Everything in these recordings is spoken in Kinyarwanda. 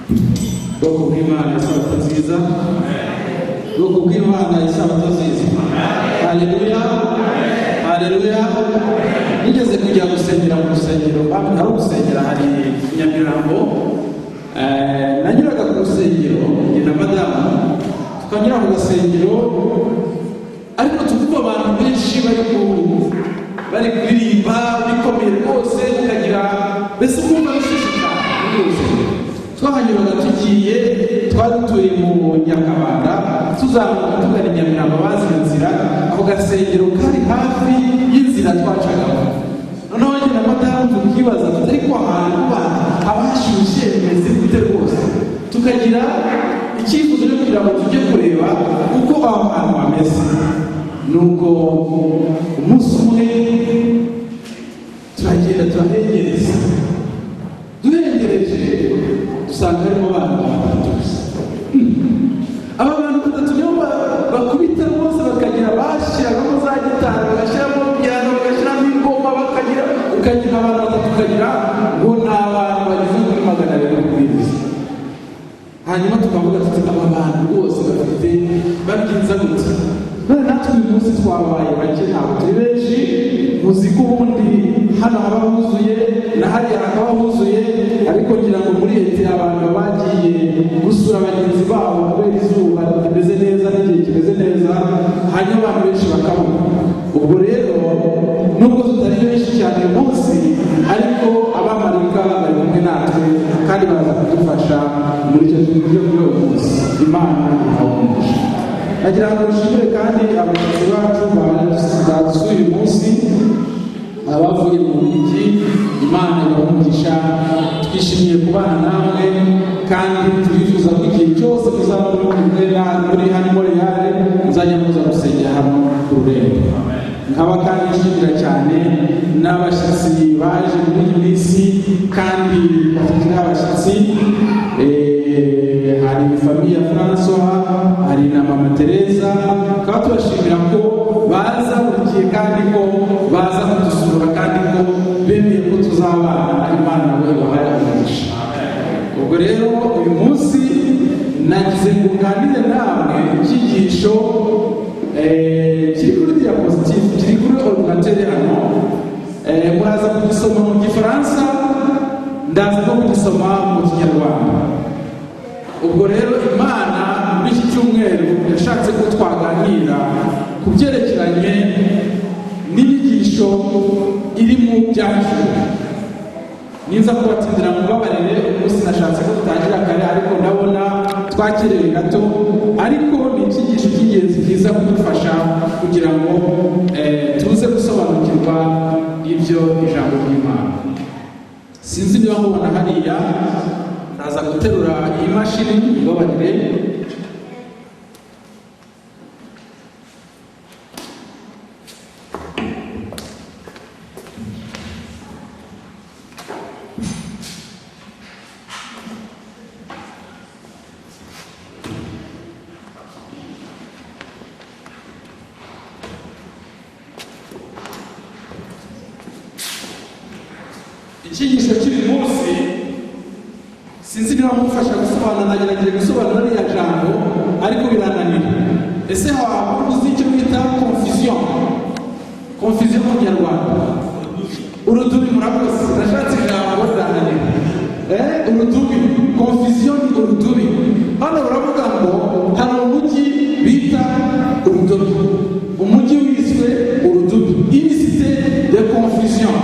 bwoko bw'Imana isabato nziza, bwoko bw'Imana isabato nziza. Haleluya, haleluya. Nigeze kujya gusengera mu rusengero, hari urusengero hari Nyamirambo. Nanyuraga ku rusengero na madamu, tukanyura ku rusengero ariko tukumva abantu benshi bari kuririmba bikomeye rwose, tukagira mbese ukumva bishishikara muri rusengero. Twahanyuraga tugiye, twari dutuye mu Nyakabanda, tuzamuka tugana Nyamirambo bazi inzira, ako gasengero kari hafi y'inzira twacagamo. Noneho njye na madamu tukibaza ariko ahantu habashyushye bimeze gute rwose, tukagira icyifuzo cyo kugira ngo tujye kureba uko aho hantu hameze. Nuko umunsi umwe turagenda turahengereza, duhengereje dusanga harimo abantu batatu gusa. Aba bantu batatu nibo bakubita bose, bakagira bashyiramo za gitari, bagashyiramo piyano, bagashyiramo ingoma, ukagira abantu batatu, ukagira ngo ni abantu bageze kuri 200 kubiriza. Hanyuma tukavuga tuti aba bantu bose bafite babyiza gutya, none natwe uyu munsi twabaye bake, ntabwo turi benshi. Muzi ko ubundi hano haba huzuye na hariya hakaba huzuye, ariko ngira ngo muri leta abantu bagiye gusura bagenzi babo kubera izuba rimeze neza n'igihe kimeze neza, hanyuma abantu benshi bakabona. Ubwo rero nubwo tutari benshi cyane uyu munsi, ariko abamarika bari kumwe natwe kandi baraza kudufasha muri icyo gikorwa cy'uyu munsi. Imana ihabumugisha. Nagira ngo nshimire kandi abayobozi bacu badusuye uyu munsi, abavuye mu mujyi. Imana ihabumugisha. Twishimiye kubana namwe kandi turifuza ko igihe cyose tuzaba muri hano Montreal muzajya muza gusengera hano ku Rurembo. Nkaba kandi nshimira cyane n'abashyitsi baje muri iyi minsi, kandi bafite abashyitsi. Hari famiye ya François, hari na mama Teresa. Tukaba tubashimira ko baza buri gihe kandi ko baza kudusura kandi ko bemeye ko tuzabana. Imana we bahaye umugisha. Ubwo rero uyu munsi nagize ngo nganire namwe icyigisho kiri kuri diapositive, kiri kuri ordinateur hano. Muraza kugisoma mu Gifaransa, ndaza no kugisoma mu Kinyarwanda. Ubwo rero Imana muri iki cyumweru yashatse ko twaganira ku byerekeranye n'inyigisho iri mu byacu. Ninza kubatindira mu babarire, umunsi nashatse ko tutangira kare, ariko ndabona twakerewe gato, ariko ni icyigisho cy'ingenzi kiza kudufasha kugira ngo tuze gusobanukirwa ibyo ijambo ry'Imana. Sinzi niba mubona hariya, ndaza guterura iyi mashini babarire. Icyigisho cy'uyu munsi sinzi niba mufasha gusobanura, nagerageje gusobanura iriya jambo ariko birananira. Ese waba uzi icyo bita confusion? Confusion mu Kinyarwanda urudubi. Murakoze, nashatse ijambo rirananira. Urudubi, confusion ni urudubi. Hano baravuga ngo hari umujyi bita urudubi, umujyi wiswe urudubi, inisite de confusion.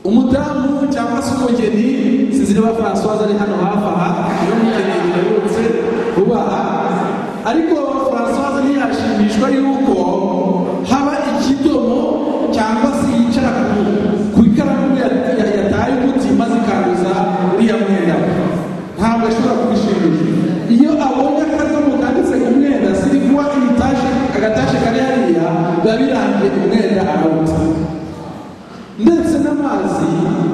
Umudamu cyangwa se umugeni, sinzi niba Françoise ari hano hafi aha, iyo umugeni yirutse vuba aha, ariko Françoise ntiyashimishwa yuko haba ikidomo cyangwa se yicara ku ikaramu yataye umuti maze ikanduza uriya mwenda. Ntabwo ashobora kubishimisha. Iyo abonye akadomo kanditse ku mwenda, siri kuba agatashe kari hariya, biba birangiye umwenda arawuta. Ndetse n'amazi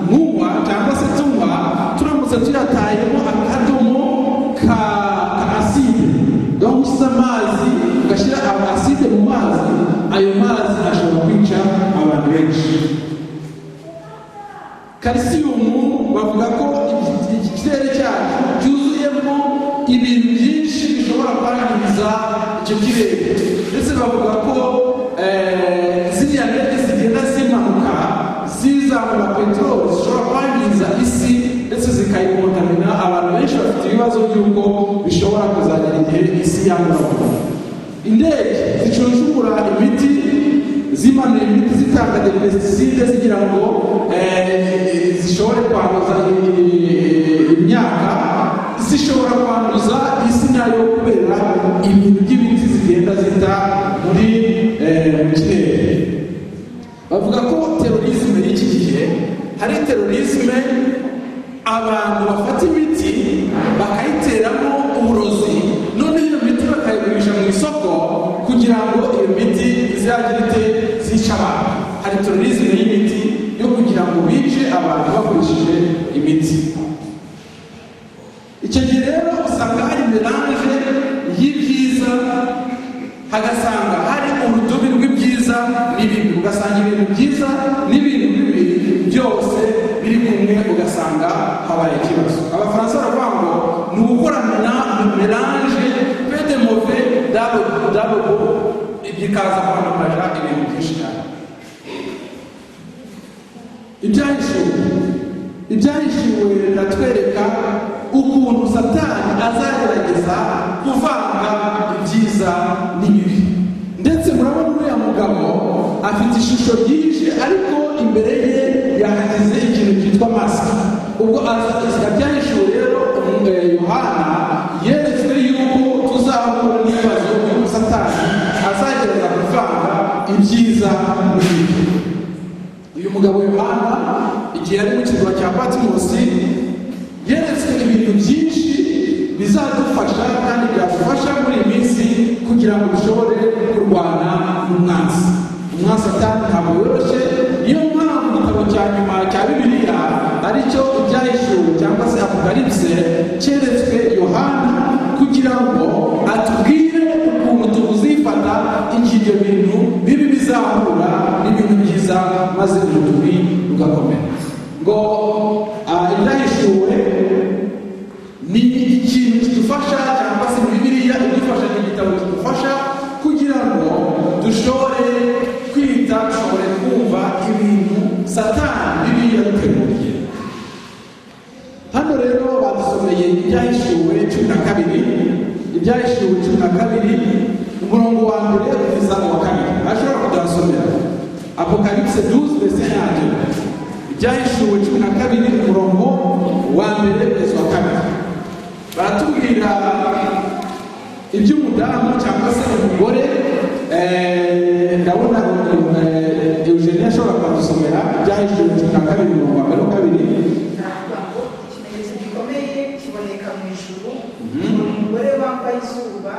munywa cyangwa se tunywa, turamutse tuyatayemo akadomo ka aside, donc ushyize amazi ugashyira aside mu mazi, ayo mazi ashobora kwica abantu benshi. Calcium bavuga ko ikirere cyacu ibibazo by'uko bishobora kuzagera igihe isi yandura. Indege zicunshura imiti, zimanuye imiti zitanga pesticide zigira ngo zishobore kwanduza imyaka, zishobora kwanduza isi nayo kubera ibintu by'ibiti zigenda zita muri mu kirere. Bavuga ko terorisme y'iki gihe hari terorisme abantu bafata imiti bakayiteramo uburozi, none iyo miti bakayigurisha mu isoko kugira ngo iyo miti izagire zica abantu. Hari terorisme y'imiti yo kugira ngo bice abantu bakoresheje imiti. Icyo gihe rero usanga hari melange y'ibyiza, hagasanga hari urudobi rw'ibyiza n'ibibi, ugasanga ibintu byiza n'ibintu bibi byose biri kumwe, ugasanga habaye ikibazo. Abafaransa baravuga ngo ni ugukora melange pe de mauvais dabo bikaza kwanduraja ibintu byinshi cyane. Ibyahishuwe biratwereka ukuntu Satani azagerageza kuvanga ibyiza n'ibibi. Ndetse murabona uriya mugabo afite ishusho ryije, ariko imbere ye yahagize ikintu cyitwa masika. Ubwo byahishuwe rero Yohana yeretswe yuko tuzahura n'ibibazo by'uko Satani azagerageza kuvanga ibyiza n'ibibi. Uyu mugabo Yohana igihe yari mu kirwa cya Patimosi yeretswe ibintu byinshi bizadufasha kandi byadufasha muri iyi minsi kugira ngo dushobore kurwana n'umwanzi. Umwanzi Satani ntabwo yoroshye, niyo mpamvu igitabo cya nyuma cya Bibiliya aricyo Ibyahishuwe cyangwa se Apocalypse cyeretswe Yohana kugira ngo atubwire ukuntu tuzifata igihe ibyo bintu bibi bizahura n'ibintu byiza, maze urutubi rugakomera. Ngo Ibyahishuwe ni ikintu kidufasha, cyangwa se Bibiliya idufasha, ni igitabo kidufasha kugira ngo dushobore kwita, dushobore kumva ibintu Satani Bibiliya yaduteguriye. Hano rero badusomeye Ibyahishuwe 12, Ibyahishuwe 12 umurongo wa mbere kugeza uwa kabiri. Ashobora kudasomera Apocalypse 12 verset 1. Ibyahishuwe 12 umurongo wa mbere kugeza uwa kabiri. Baratubwira iby'umudamu cyangwa se umugore. Ndabona Eugenie ashobora kudusomera Ibyahishuwe 12 umurongo wa mbere wa kabiri. Ikimenyetso gikomeye kiboneka mu ijuru, umugore wambaye izuba,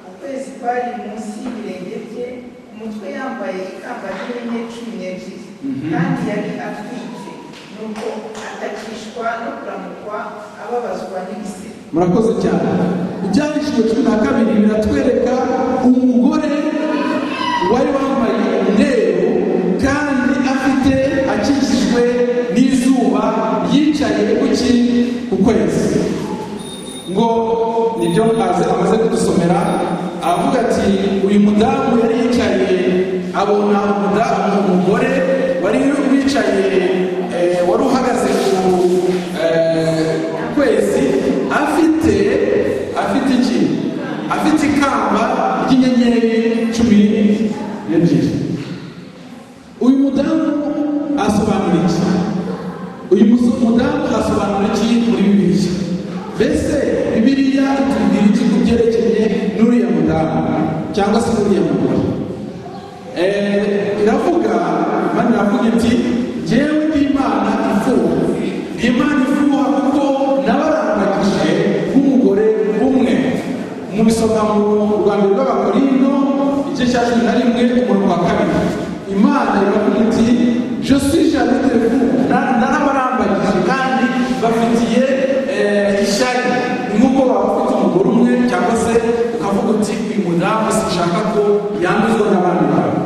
ukwezi kwari munsi y'ibirenge bye, umutwe yambaye ikamba ry'inyenyeri 12, kandi yari atwite, nuko atakishwa no kuramukwa, ababazwa n'ibise. Murakoze cyane. Ibyahishuwe 12 biratwereka umugore wari wambaye umweru kandi akikijwe n'izuba, yicaye ku kwezi. Ngo nibyo amaze kudusomera, aravuga ati uyu mudamu yari yicaye, abona umugore wari wicaye, wari uhagaze ku kwezi, afite iki? Afite ikamba ry'inyenyeri 12. Uyu mudamu asobanura iki? Uyu mudamu asobanura iki muri Bibiliya? Mbese Bibiliya itubwira iki ku byerekeye n'uriya mudamu cyangwa se n'uriya mugore? Imana iravuga iti jyewe ndi Imana ifuha. Ndi Imana ifuha kuko nabarambagije nk'umugore umwe. Mubisoma mu Rwanda rw'Abakorinto igice cya 11 umurongo wa 2. Imana iravuga iti je suis jamais de vous, narabarambagije kandi bafitiye ishyari. Nk'uko baba bafite umugore umwe, cyangwa se ukavuga uti uyu mudamu sinshaka ko yanduzwa n'abandi bantu.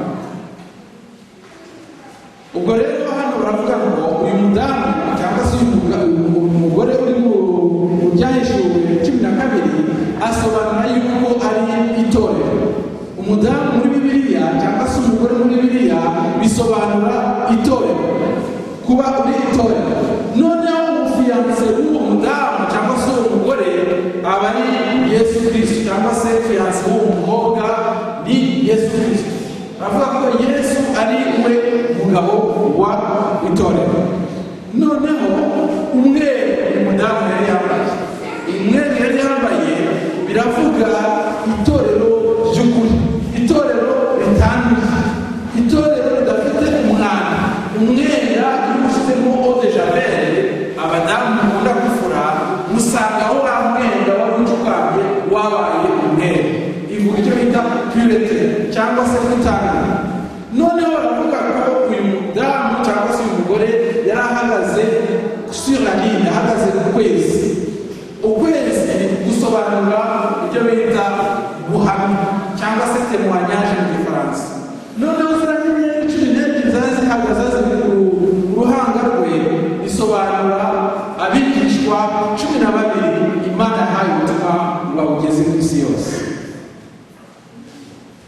Ubwo rero hano baravuga ngo uyu mudamu cyangwa se umugore uri mu Byahishuwe 12 asobanura yuko ari itorero. Umudamu muri Bibiliya cyangwa se umugore muri Bibiliya bisobanura itorero, kuba uri itorero. Noneho umufiyanse w'uwo itorero. Noneho umwe umudamu yari yambaye, umwenda yari yambaye biravuga itorero ry'ukuri, itorero ritanduye, itorero ridafite umwanda. Umwenda urushyizemo eau de javel abadamu bakunda gufura, musangaho wa mwenda wari ucukambye wabaye umwenda. Ivuga icyo bita purete cyangwa se gutanga. Noneho baravuga ko uyu mudamu cyangwa se uyu mugore yari ahagaze sur la ligne, ahagaze ku kwezi. Ukwezi gusobanura ibyo bita guhamya cyangwa se témoignage mu Gifaransa. Noneho ziriya nyenyeri 12 zari zihagaze ziri ku ruhanga rwe, bisobanura abigishwa 12 Imana yahaye ubutumwa ngo babugeze ku isi yose.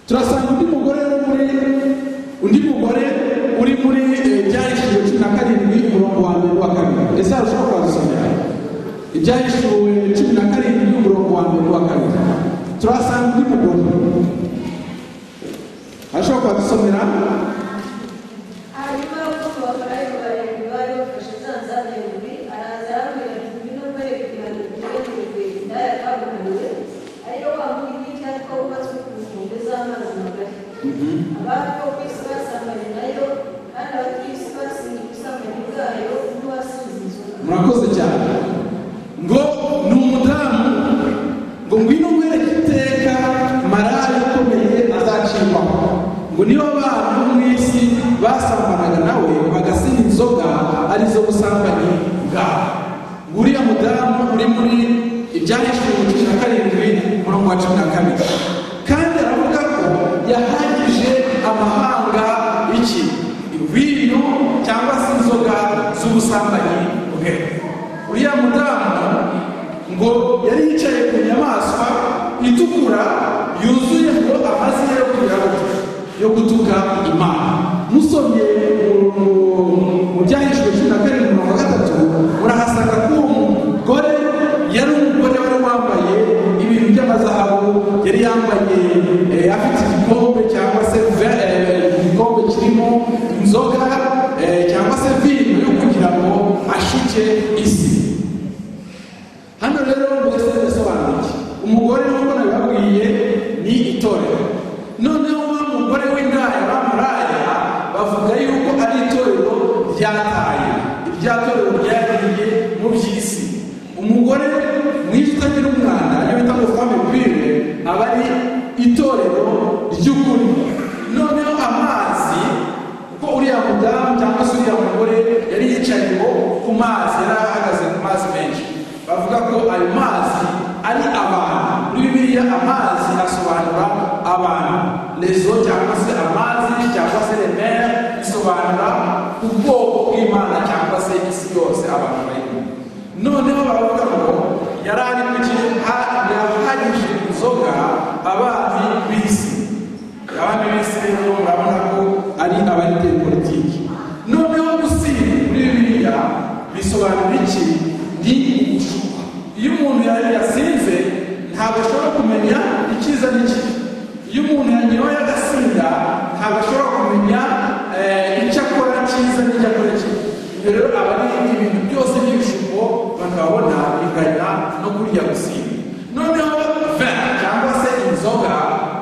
Turasanga undi mugore uri muri Ibyahishuriwe 17 umurongo wa mbere wa kabiri. Ese arashobora kubasomera Ibyahishuriwe 17 umurongo wa mbere wa kabiri? Turasanga undi mugore ashobora kubasomera. Hanyuma y'uko abafarayo barindwi bari bafashe za nzabirindwi, araza arabwira ati ngwino nkwereke igihano giteganyijwe indaya kabuhariwe, ariyo wa mugi w'icyatwa wubatswe ku nkombe z'amazi magari. Abami bo ku isi basambanye nayo, kandi abari ku isi basinze ubusambanyi bwayo n'uwasinze inzoga. Murakoze cyane. Ngo ni umudamu ngo ngwino nkwereke iteka maraya ukomeye azacirwaho. Ngo niba abantu mu isi basambanaga nawe bagasinda inzoga arizo busambanyi bwabo. Nguriya mudamu uri muri Ibyahishuriwe 17 umurongo wa 12, kandi aravuga ko yahagije amahanga iki vino cyangwa se inzoga z'ubusambanyi bwe. Uriya mudamu ngo yari yicaye ku nyamaswa itukura yuzuye ngo amazina yo gutuka Imana. Musomye mu Byahishuriwe 17 umurongo wa 3 murahasanga ko umugore yari umugore wari wambaye ibintu by'amazahabu, yari yambaye afite igikombe cyangwa se igikombe kirimo inzoga cyangwa se vino yo kugira ngo ashuke isi. Hano rero mbese bisobanuye umugore nk'uko nabibabwiye ni itorero. Noneho wa mugore w'indaya bamuraya bavuga yuko ari itorero ryataye, irya torero ryagiye mu by'isi. Umugore mwiza utagira umwana iyo bita ngo femme pure aba ari itorero ry'ukuri. Noneho amazi, kuko uriya mudamu cyangwa se uriya mugore yari yicaye ngo ku mazi, yari ahagaze ku mazi menshi, bavuga ko ayo mazi ari abantu. Muri Bibiliya amazi asobanura abantu, lezo cyangwa se amazi cyangwa se mer bisobanura ubwoko bw'Imana cyangwa se isi yose abantu barimo. Noneho baravuga ngo yari ari yahagije inzoga abami b'isi. Abami b'isi rero murabona ko ari abari politiki. Noneho gusinda muri Bibiliya bisobanura iki? Ni ugushuka. Iyo umuntu yasinze ntabwo ashobora kumenya icyiza n'ikibi. Iyo umuntu yanyoye agasinda ntabwo ashobora kumenya icyo akora cyiza n'icyo akora kibi. Ibyo rero aba ari ibintu byose by'ibishuko bakabona bigana no kurya gusinda. Noneho vin cyangwa se inzoga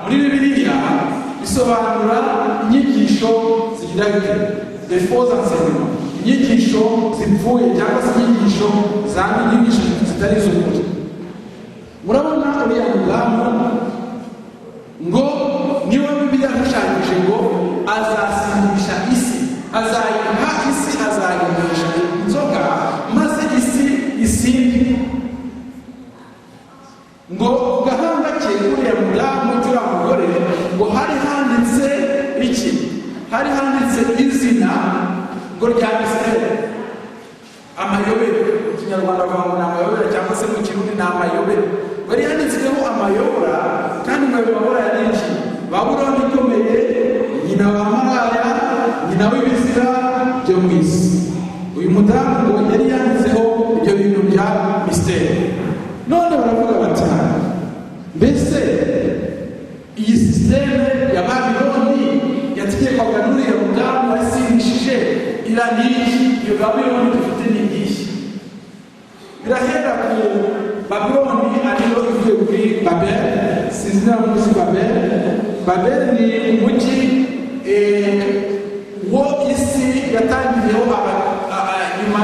muri Bibiliya bisobanura inyigisho zigira de faux enseignements, inyigisho zipfuye cyangwa se inyigisho zitari iz'ukuri. Murabona uriya mudamu ngo niwe Bibiliya yashushanyije ngo azasindisha isi, azayiha isi, azayigisha inzoga maze isi isinde. Ngo gahanga ke uriya mudamu uriya mugore ngo hari handitse iki? Hari handitse izina ngo rya Misiteri, amayobera. Mu Kinyarwanda bavuga ngo ni amayobera cyangwa se mu Kirundi ni amayobera. Bari yanditsweho amayobora, kandi ngo ayo mayobora yari iki? Babuloni ikomeye, nyina wa maraya, nyina w'ibizira byo mu isi. Uyu mudamu ngo yari yanditseho ibyo bintu bya Misiteri. None baravuga bati mbese iyi sisiteme ya Babiloni yategekwaga n'uriya mudamu wasindishije iraniki? guhera ku Babuloni ariyo ivuye kuri Babeli. Sinzi niba muzi Babeli. Babeli ni umujyi wo isi yatangiriyeho nyuma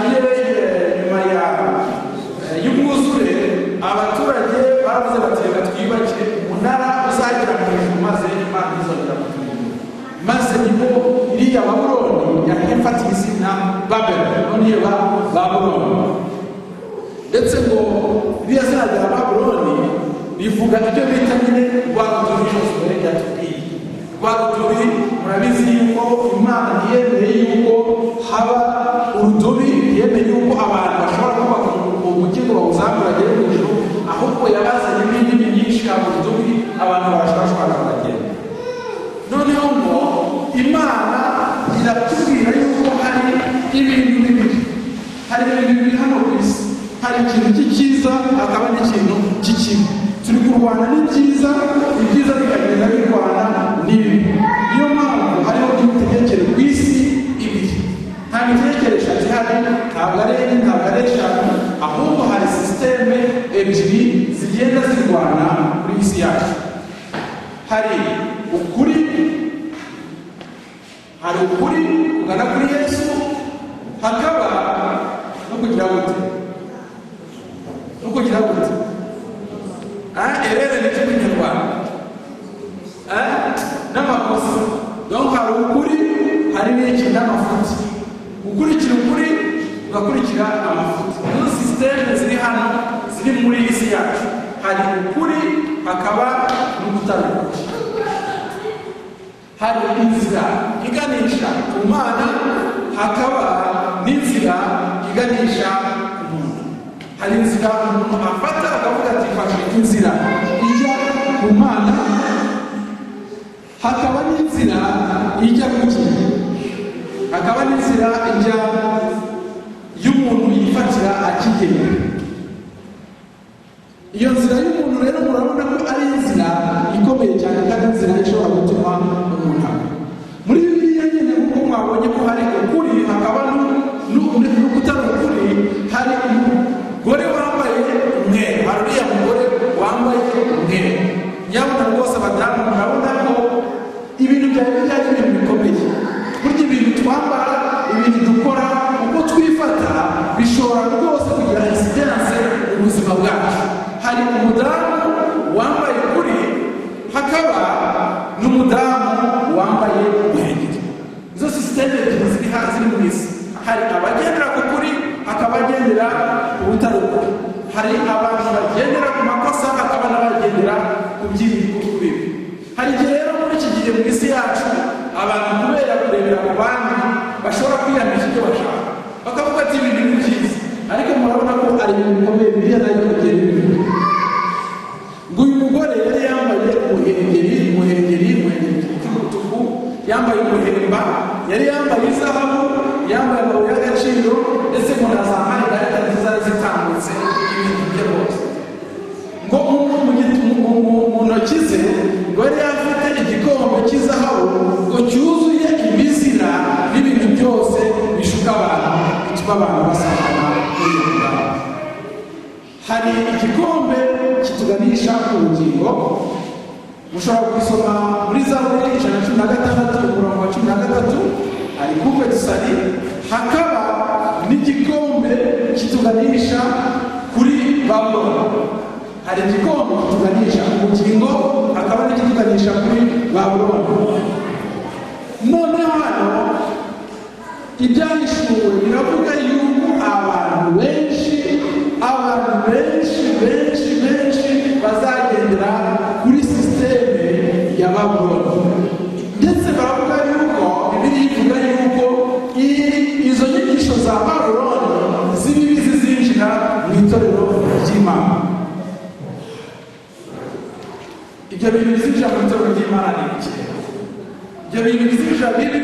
y'umwuzure. Abaturage baravuze bati reka twiyubakire umunara uzagera mu ijuru maze Imana izongera kuturindira. Maze niho iriya Babuloni yafatiye izina Babeli, none iyo Babuloni. Ndetse ngo iriya zina rya Babuloni rivuga ibyo bita nyine rwa rudubi Josuwe yatubwiye. Rwa rudubi murabizi yuko Imana ntiyemeye yuko haba urudubi, ntiyemeye yuko abantu bashobora kubaka umujyi ngo bawuzamure agere mu ijuru, ahubwo yabazanye n'indimi nyinshi haba urudubi abantu barashobora baragenda. Noneho ngo Imana iratubwira yuko hari ibintu bibiri. Hari ibintu bibiri hano ku isi. Hari ikintu cy'icyiza hakaba n'ikintu cy'ikibi. Turi kurwana n'ibyiza, ibyiza bikagenda birwana n'ibibi. Niyo mpamvu hariho imitegekere ku isi ibiri. Nta mitegekere eshatu ihari, ntabwo ari enye, ntabwo ari eshanu, ahubwo hari sisiteme ebyiri zigenda zirwana kuri isi yacu. Hari ukuri kugana kuri Yesu, hakaba no kugira gute erere n'icyo Kinyarwanda n'amakosa. Donc hari ukuri, hari n'iki n'amafuti. Ukurikira ukuri ugakurikira amafuti. Izo sisiteme ziri hano ziri muri isi yacu. Hari ukuri hakaba n'ukutari ukuri. Hari inzira iganisha ku Mana, hakaba n'inzira iganisha ku muntu. Hari inzira umuntu afata akavuga ati fashe inzira ijya ku Mana, hakaba n'inzira ijya ku kintu, hakaba n'inzira ijya y'umuntu yifatira akigenda. Iyo nzira y'umuntu rero murabona ko ari inzira ikomeye cyane kandi inzira ishobora gutuma umuntu apfa. Muri Bibiliya nyine nk'uko mwabonye ko hari ukuri hakaba n'ukutari ukuri, hari umugore wambaye umweru, hari uriya mugore wambaye umweru. Nyabuna rwose abadamu murabona ko ibintu byawe bijyanye n'ibintu bikomeye. Burya ibintu twambara, ibintu dukora, uko twifata bishobora rwose kugira insidense mu buzima bwacu. Hari umudamu wambaye ukuri, hakaba n'umudamu wambaye umuhengeri. Izo sisiteme ebyiri ziri mu isi. Hari abagendera ku kuri, hakaba abagendera ku butari ukuri. Hari abantu bagendera ku makosa, hakaba n'abagendera ku bibi. Hari igihe rero muri iki gihe mu isi yacu abantu kubera kurebera ku bandi bashobora kwiyamisha ibyo bashaka, bakavuga ati ibi ni byiza, ariko murabona ko ari ibintu bikomeye. Bibiliya nayo igenda ibivuga ngo uyu mugore yari yambaye umuhengeri cy'umutuku, yambaye umuhemba, yari yambaye izahabu, yambaye amabuye y'agaciro, ndetse ngo na za margarita nziza zitambutse ibintu bye bose. Ngo mu ntoki ze ngo yari afite igikombe cy'izahabu ngo cyuzuye imizira n'ibintu byose bishuka abantu, bituma abantu basangana muri iyo ngabo. Hari igikombe kituganisha ku bugingo, mushobora kubisoma muri Zaburi 116:13. Hari coupe du salut, hakaba n'igikombe kituganisha kuri Babuloni. Hari igikombe kituganisha ku bugingo, hakaba n'ikituganisha kuri Babuloni. Noneho hano ibyahishuwe biravuga yuko abantu benshi bazagendera kuri sisiteme ya Babuloni. Ndetse baravuga yuko Bibiliya ivuga yuko izo nyigisho za Babuloni z'ibibi zizinjira mu itorero ry'Imana. Ibyo bintu bizinjira mu itorero ry'Imana ni iki? Ibyo bintu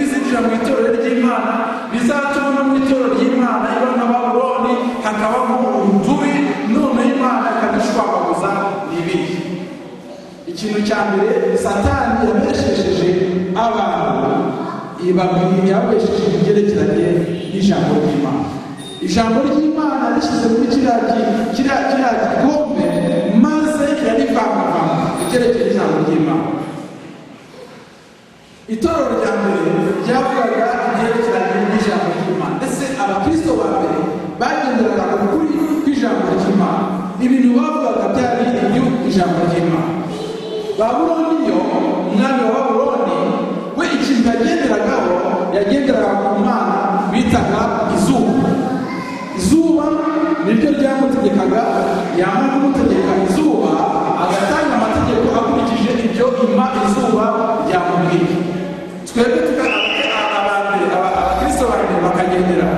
bizinjira mu itorero ry'Imana bizatuma no mu itorero ry'Imana iba na Babuloni hakabamo urudubi, none Imana ikabishwabaguza n'ibindi. Ikintu cya mbere Satani yabeshesheje abantu, yabeshesheje ibyerekeranye n'ijambo ry'Imana. Ijambo ry'Imana rishyize muri kiriya ryavugaga ibyerekeranye n'ijambo ry'Imana. Ndetse abakristo ba mbere bagenderaga ku kuri kw'ijambo ry'Imana. Ibintu bavugaga byari iby'ijambo ry'Imana. Babuloni yo, umwami wa Babuloni, we ikintu yagenderaga ku mana bitaga izuba. Izuba niryo ryamutegekaga, yamara kumutegeka izuba agatanga amategeko akurikije ibyo izuba ryamubwiye. Twebwe abakristo bane bakagendera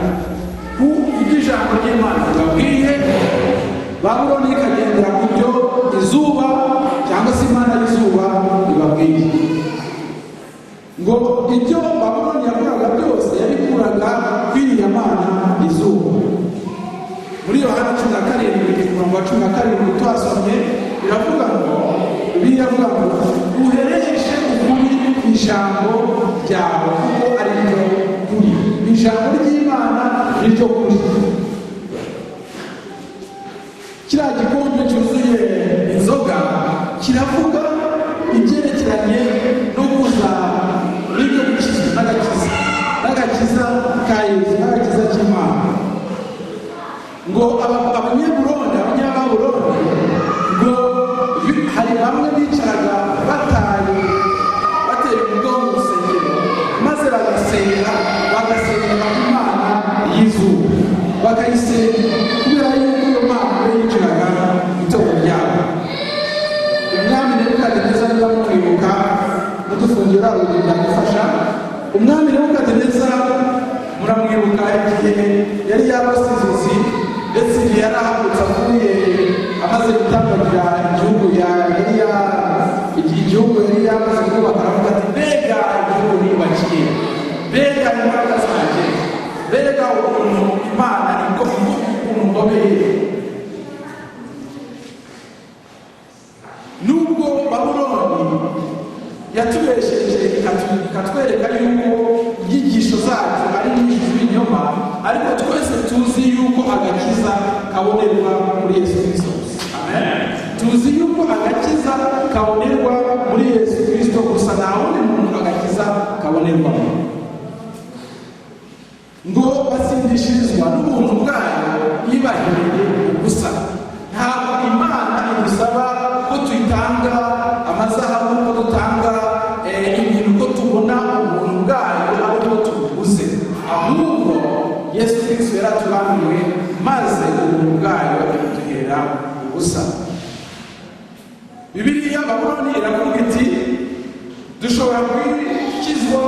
ku iby'ijambo ry'Imana babwiye, Babuloni ikagendera ku byo izuba cyangwa se imana y'izuba ibabwiye. Ngo ibyo Babuloni yakoraga byose yabikuraga kw'iriya mana izuba. Muri Yohana 17:17 twasomye biravuga ngo uhereshe ukuri ijambo ryawe kuko ari ryo kuri. Ijambo ry'Imana ni ryo kuri. Kiriya gikombe cyuzuye inzoga kiravuga ibyerekeranye no kuza n'ibyo gukizwa n'agakiza ka Yesu, n'agakiza k'Imana. Ngo abanyababuloni ngo hari bamwe bicaraga bateye umugongo mu rusengero maze bagasenga Imana y'izuba, bakayisenga kubera yuko iyo Mana yicaraga itorero ryabo. Umwami Nebukadineza niba mukwibuka mudufungira urugendo adufasha. Umwami Nebukadineza muramwibuka igihe yari yarose inzozi, ndetse igihe yari ahagurutse avuye amaze gutangurira igihugu yari yamaze kubaka, aravuga ati mbega igihugu niyubakiye, mbega imbaraga zanjye, mbega ukuntu Imana ukuntu ngomeye. Nubwo Babuloni yatubesheje ikatwereka yuko inyigisho zacu ari inyigisho z'ibinyoma, ariko twese tuzi yuko agakiza kabonerwa muri Yesu Kristo. Amen. Tuzi yuko agakiza kabonerwa muri Yesu Kristo gusa, nta wundi muntu agakiza kabonerwamo. Ngo basindishirizwa n'ubuntu bwayo yibahiriye ubusa. Ntabwo Imana idusaba ko tuyitanga amazahabu, ko dutanga ibintu, ko tubona ubuntu bwayo ariko tubuguze. Ahubwo Yesu Kristo yaratubambiwe maze ubuntu bwayo buduhera ubusa. Bibiliya Babuloni iravuga iti dushobora kwikizwa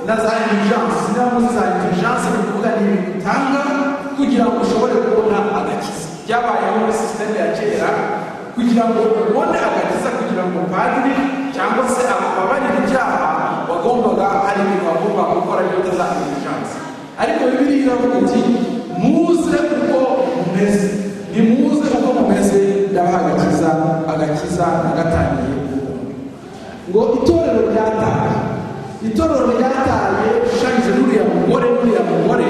na za indulgence. Inama za indulgence ni ukuvuga ni ibintu utanga kugira ngo ushobore kubona agakiza. Byabayeho muri sisiteme ya kera, kugira ngo ubone agakiza, kugira ngo padiri cyangwa se ababarira ibyaha wagombaga hari ibintu wagomba gukora iyo utaza indulgence. Ariko Bibiliya iravuga iti muze uko mumeze, nimuze uko mumeze ndabaha agakiza nagatangiye. Ngo itorero ryataye ushushanyije n'uriya mugore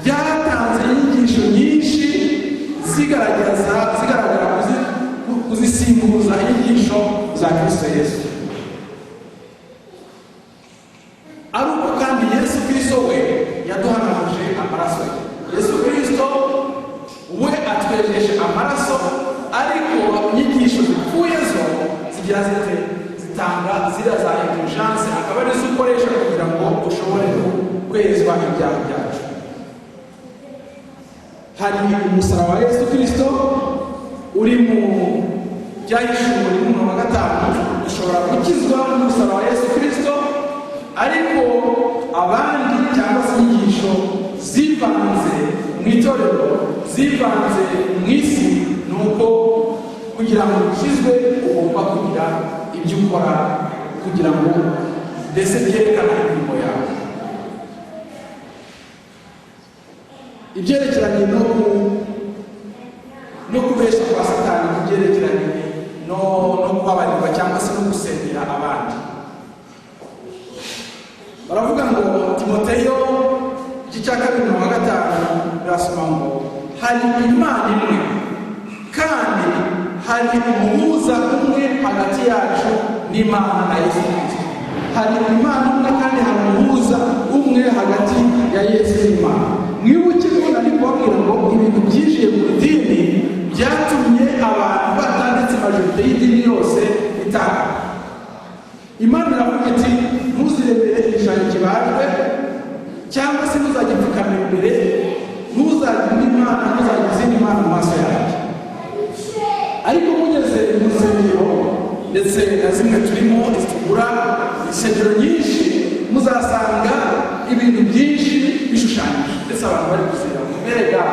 ryatanze inyigisho nyinshi zigaragara kuzisimbuza inyigisho za Kristo Yesu. Ari uko kandi Yesu Kristo we yaduhanaguje amaraso ye. Yesu Kristo we atwejeshe amaraso, ariko inyigisho zipfuye zo zigira zitanga ziriya za indulgence, akaba arizo ukoresha kugira ngo ushobore kwezwa ibyaha byacu. Hari umusaraba wa Yesu Kristo uri mu byahishuwe muri 5, dushobora gukizwa n'umusaraba wa Yesu Kristo, ariko abandi cyangwa se inyigisho zivanze mu itorero, zivanze mu isi, nuko kugira ngo ukizwe ugomba kugira ibyo ukora kugira ngo mbese byerekane imirimo yawe. Ibyerekeranye no kubesha kwa Satani, kubyerekeranye no kubabarirwa cyangwa se no gusengera abandi. Baravuga ngo Timoteyo 2:5 birasoma ngo hari Imana imwe kandi hari umuhuza umwe hagati yacu n'Imana na Yesu Kristo. hari Imana umwe kandi hari umuhuza umwe hagati ya Yesu n'Imana. Mwibuke ko nari kubabwira ngo ibintu byinjiye mu idini byatumye abantu batanditse majorite y'idini yose itanga. Imana iravuga iti ntuzirebere igishushanyo kibajwe cyangwa se ntuzagipfukamira imbere, ntuzagire Imana, ntuzagire izindi Mana mu maso yanjye. Ariko mugeze mu rusengero ndetse na zimwe turimo zitugura insengero nyinshi, muzasanga ibintu byinshi bishushanyije ndetse abantu bari kuzira mbega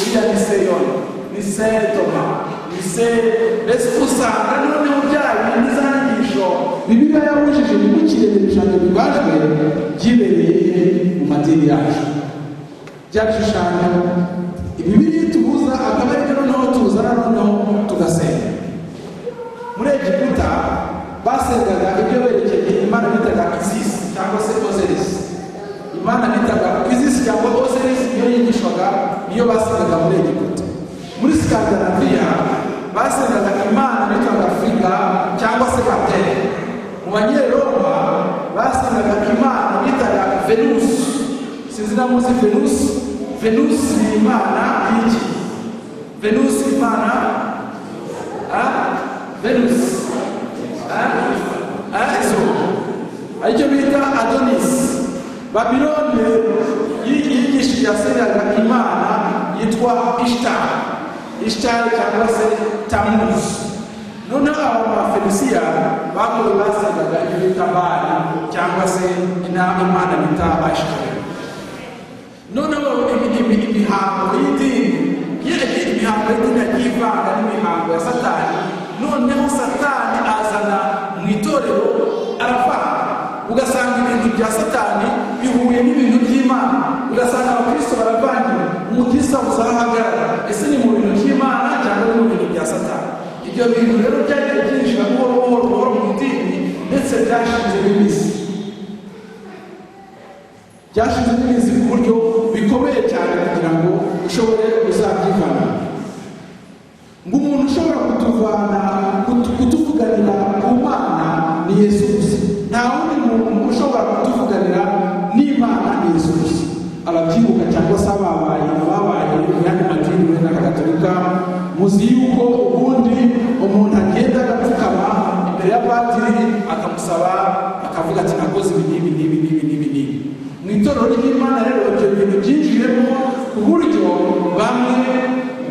uriya ni Seyoni, ni Setoma, ni Se, mbese usanga noneho byayo n'izanyigisho Bibiliya yabujije ntibukire ibishushanyo bibajwe byibereye mu madini yacu. Bya bishushanyo Bibiliya itubuza, akaba ari noneho tuzana noneho tugasenga. Muri Egiputa basengaga ibyo berekeye Imana bitaga Isis cyangwa se Osiris. Imana bitaga Isis cyangwa Osiris iyo yigishwaga iyo basengaga muri Egiputa. Muri Skandinaviya basengaga Imana bitaga Frigga cyangwa se Batel. Mu Banyeroma basengaga Imana bitaga Venus. Sinzi na muzi Venus. Venus ni Imana y'iki? Venus Imana Venus aricyo bita Adonis. Babiloni yigishije yasengaga Imana yitwa Ishtar cyangwa se Tammuz. Noneho Abafenisiya basengaga ibyo bita Bali cyangwa se Imana bita Ashtar. Noneho imihango y'idini yagiye ivanga n'imihango ya Satani. Noneho Satani azana mu itorero aravanga, ugasanga ibintu bya Satani bihuye n'ibintu by'Imana, ugasanga abakristo baravangira, umukristo uzahagarara ese ni mu bintu by'Imana cyangwa ni mu bintu bya Satani. Ibyo bintu rero byagiye byinjira buhoro mu idini ndetse byashinze n'imizi ku buryo bikomeye cyane kugira ngo ushobore kuzabyivana. Ngo umuntu ushobora kutuvuganira ku Mana ni Yesu gusa. Nta wundi muntu ushobora kutuvuganira n'Imana ni Yesu gusa. Ababyibuka cyangwa se ababaye mu yandi madini wenda nka Gatolika, muzi yuko ubundi umuntu agenda agapfukama imbere ya padiri akamusaba, akavuga ati nakoze ibi n'ibi. Mu itorero ry'Imana rero ibyo bintu byinjiyemo ku buryo bamwe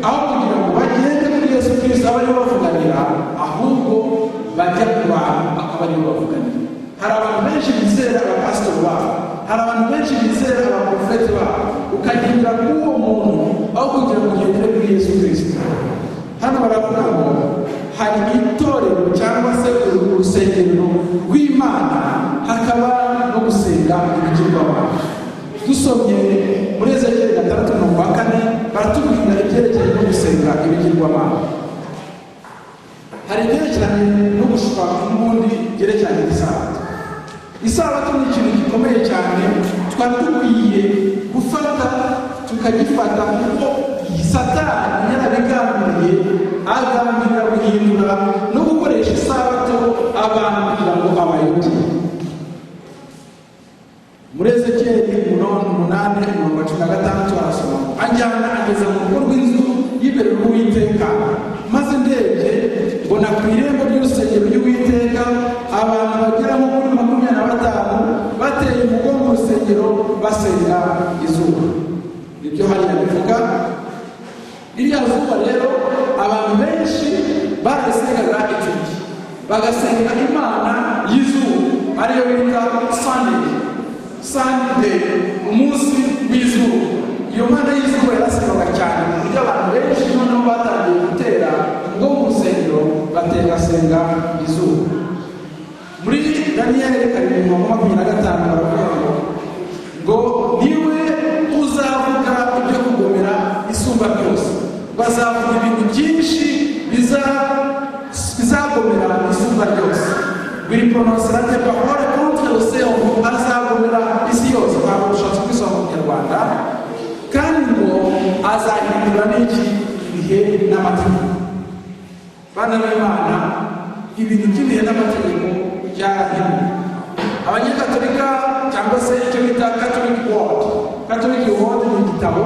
aho kugira ngo bagende kuri Yesu Kristo aba ariwe bavuganira, ahubwo bajya ku bantu akaba ariwe bavuganira. Hari abantu benshi bizera abapasitori babo, hari abantu benshi bizera abaprofeti babo, ukagendera kuri uwo muntu aho kugira ngo ugendere kuri Yesu Kristo. Hano baravuga ngo hari itorero cyangwa se urusengero rw'Imana, hakaba no gusenga ibigirwamana. Dusomye muri Ezekiyeli 6:4 baratubwira ibyerekeye no gusenga ibigirwamana. Hari ibyerekeranye no gushaka n'ubundi byerekeranye n'isabato. Isabato ni ikintu gikomeye cyane twari dukwiye gufata tukagifata, kuko Satani yarabigambiriye, agambirira guhindura no gukoresha isabato abantu kugira ngo abayobye. Muri Ezekiyeli 8:16 arasoma, anjyana ageza mu rugo rw'inzu y'imbere y'Uwiteka, maze ndebye mbona ku irembo ry'urusengero ry'Uwiteka abantu bagera nko kuri 25 bateye umugongo urusengero basenga izuba. Nibyo hariya bivuga. Iriya zuba rero abantu benshi barasengaga icyo gihe, bagasenga Imana y'izuba ariyo bita Sunday, umunsi w'izuba. Iyo Mana y'izuba yarasengwaga cyane ku buryo abantu benshi noneho batangiye gutera ngo mu rusengero basenga izuba. Muri Daniyeli 7:25 baravuga ngo niwe uzavuga ibyo kugomera isumba byose. Bazavuga ibintu byinshi bizagomera isumba ryose. Will prononcer la parole contre l'océan, azagomera isi yose. Ntabwo dushatse kwisoma mu Kinyarwanda, kandi ngo azahindura n'iki ibihe n'amategeko. Bana b'Imana, ibintu by'ibihe n'amategeko byarahinduwe. abanyakatolika cyangwa se icyo bita Catholic World. Catholic World ni igitabo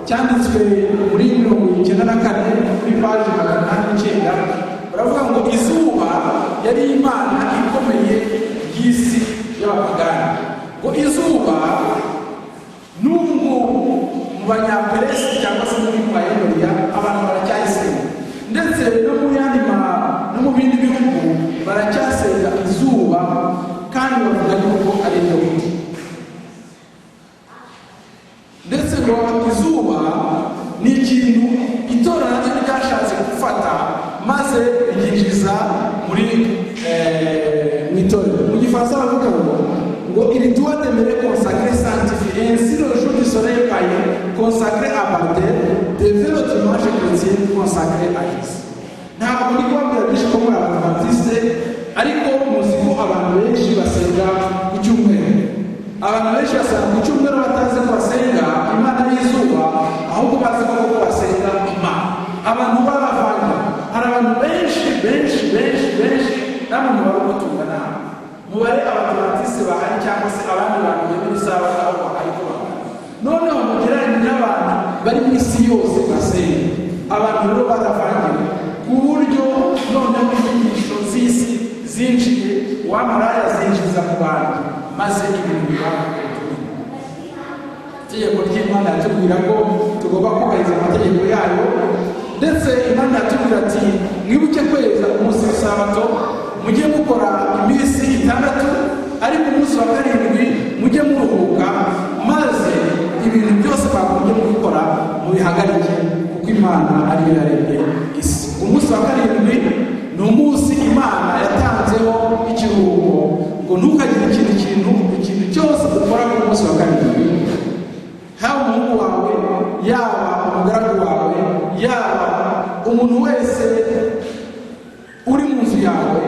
cyanditswe muri 1994 kuri paji 809. Baravuga ngo izuba yari imana ikomeye y'isi y'abapagani. Ngo izuba n'ubu mu banyaperesi cyangwa se muri Payiniya abantu baracyayisenga, ndetse no mu yandi no mu bindi bihugu baracyasenga izuba kandi bavuga yuko ari ryo muti. Ndetse ngo izuba ni ikintu itorero naryo ryashatse gufata maze ryinjiza muri mu itorero. Mu gifaransa bavuga ngo il doit demeurer consacré, sanctifié. Ainsi le jour du soleil païen consacré à Barthel devient le dimanche chrétien consacré à Jésus. Ntabwo ndi kubabwira byinshi ko muri Abadiventiste, ariko muzi ko abantu benshi basenga ku cyumweru. Abantu benshi basenga ku cyumweru batazi ko basenga imana y'izuba, ahubwo bazi ko basenga Imana. Abantu baravanga, hari abantu benshi namwe mubare uko tungana, mubare Abadiventiste bahari cyangwa se abandi bantu bemera isabato aho bahari ko bahari. Noneho mugereranye n'abantu bari mu isi yose basenga. Abantu rero baravangira ku buryo noneho inyigisho z'isi zinjiye, uwamaraya zinjiza mu bantu maze ibintu bibaho. Itegeko ry'Imana yatubwira ko tugomba kubahiriza amategeko yayo, ndetse Imana yatubwira ati mwibuke kweza umunsi w'isabato, mujye mukora iminsi 6, ariko umunsi wa 7 mujye muruhuka, maze ibintu byose bagombye gukora mubihagarike, kuko Imana ariyo yaremye isi. Umunsi wa 7 ni umunsi Imana yatanzeho ikiruhuko, ngo ntukagire ikintu cyose dukora ku munsi wa 7, haba umuhungu wawe, yaba umugaragu wawe, yaba umuntu wese uri mu nzu yawe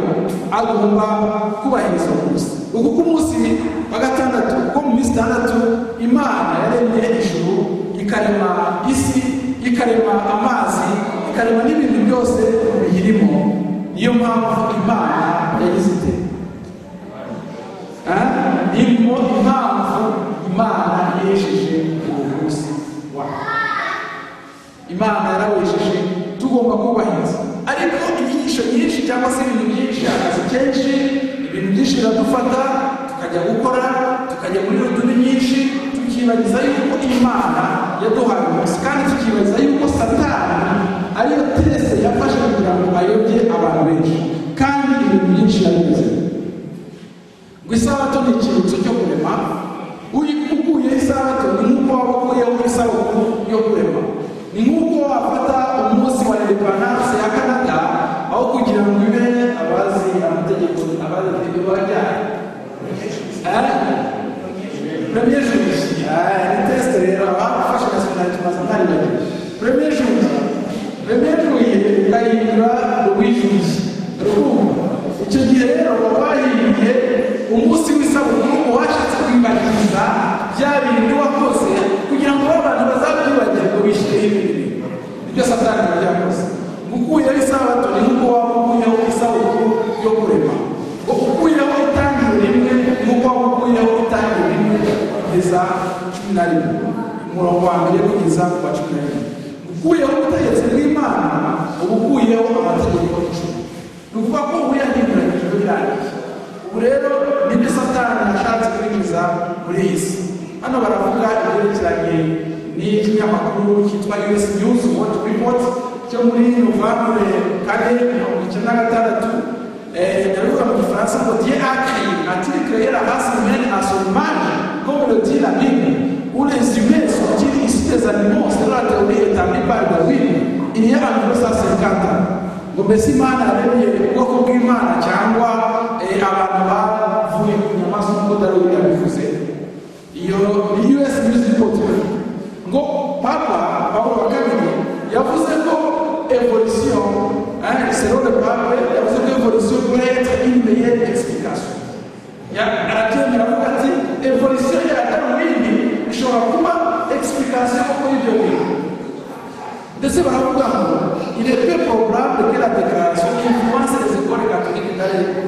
agomba kubahiriza umunsi. Kuko umunsi wa 6, ko mu minsi 6 Imana yaremye ijuru, ikarema isi, ikarema amazi, ikarema n'ibintu byose biyirimo. Niyo mpamvu Imana yagize ite? Niyo impamvu Imana yesheje uwo munsi wayo. Imana yarawesheje, tugomba kubahiriza. Ariko inyigisho nyinshi cyangwa se ibintu byinshi, akazi kenshi, ibintu byinshi biradufata, tukajya gukora, tukajya muri ruturi nyinshi, tukibagiza yuko Imana yaduhaye umunsi, kandi tukibagiza yuko Satani ariyo tese yafashe kugira ngo ayobye abantu benshi, kandi ibintu byinshi yabivuze. Ngo isabato ni icyibutso cyo kurema. Ukuye isabato ni nk'uko waba ukuyeho isabukuru yo kurema. Ni nk'uko wafata umunsi wa independence ya Canada, aho kugira ngo ibe abazi amategeko bajyanye premier jour. Ni test rero abafashe nationality mazantari bajya premier jour ukayihindura louis. Icyo gihe rero wabahinduye umunsi w'isabukuru, washatse kwibagiriza bya bintu wakoze kugira ngo abantu bazabyibagirwe wishyire ibintu. Ibyo Satani yakoze. Gukuyeho isabato ni nk'uko waba ukuyeho isabukuru yo kurema. Ngo ukuyeho itangiriro rimwe ni nk'uko waba ukuyeho itangiriro rimwe kugeza 11, umurongo wa mbere kugeza ku wa 11. Gukuyeho ubutegetsi bw'Imana, uba ukuyeho amategeko y'ijuru. Ni ukuvuga ko uyahindura ijuru birangiye. Ubu rero nibyo Satani yashatse kwinjiza muri iyi si. Hano baravuga ibyerekeranye n'ikinyamakuru cyitwa US News World Report cyo muri Novembre 1996. Ndavuga mu Gifaransa ngo Dieu a créé la race humaine à son image, comme le dit la Bible, où les humains sont-ils issus des animaux selon la théorie établie par Darwin il y a environ 150 ans. Ngo mbese Imana yaremye ubwoko bw'Imana cyangwa abantu bavuye ku nyamaswa nk'uko Darwin yabivuze. Iyo ni US News Report. Ngo Papa Paulo II yavuze ko évolution, selon le Pape, yavuze ko évolution pourrait être une meilleure explication. Arabyemera avuga ati évolution ya Darwin ishobora kuba explication ko ibyo bintu. Ndetse baravuga ngo il est peu probable que la déclaration influence les écoles catholiques